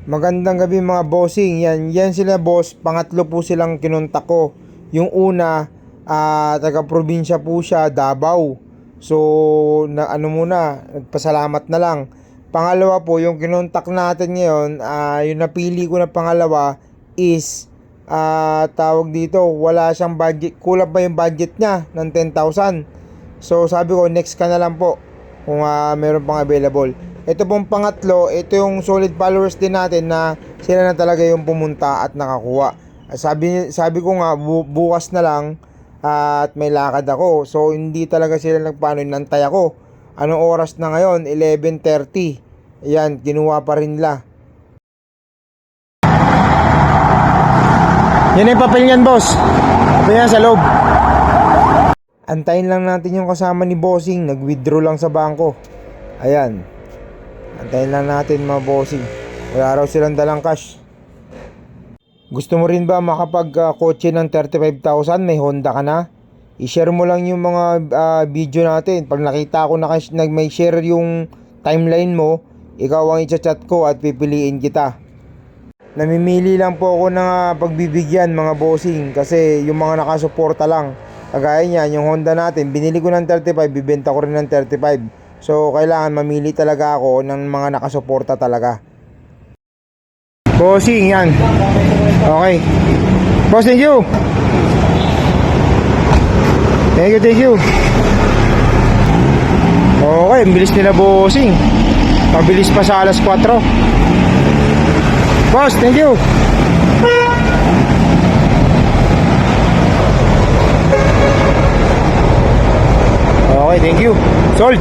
Magandang gabi mga bossing. Yan sila boss. Pangatlo po silang kinontak ko. Yung una, taga probinsya po siya, Davao. So, nagpasalamat na lang. Pangalawa po, yung kinontak natin ngayon, yung napili ko na pangalawa is, tawag dito, wala siyang budget. Kulang pa yung budget niya ng 10,000. So, sabi ko, next ka na lang po kung meron pang available. Ito pong pangatlo, ito yung solid followers din natin na sila na talaga yung pumunta at nakakuha. Sabi ko nga bukas na lang at may lakad ako. So hindi talaga sila nagpaano, nantay ako. Anong oras na ngayon? 11:30. Ayan, kinuha pa rin nila. Yan yung papel niyan, boss. Papel yan sa loob. Antayin lang natin yung kasama ni bossing. Nag-withdraw lang sa bangko. Ayan. Antayin lang natin mga bossing. Wala raw silang dalang cash. Gusto mo rin ba makapag-kotse ng 35,000? May Honda ka na? I-share mo lang yung mga video natin. Pag nakita ko na may share yung timeline mo, ikaw ang i-chat ko at pipiliin kita. Namimili lang po ako ng pagbibigyan mga bossing kasi yung mga nakasuporta lang. Kagaya niyan, yung Honda natin, binili ko ng 35, bibenta ko rin ng 35. So, kailangan mamili talaga ako ng mga nakasuporta talaga. Bossing, yan. Okay. Boss, thank you. Thank you. Okay, bilis nila bossing. Mabilis pa sa alas 4. Boss, thank you. Okay, thank you. Sold.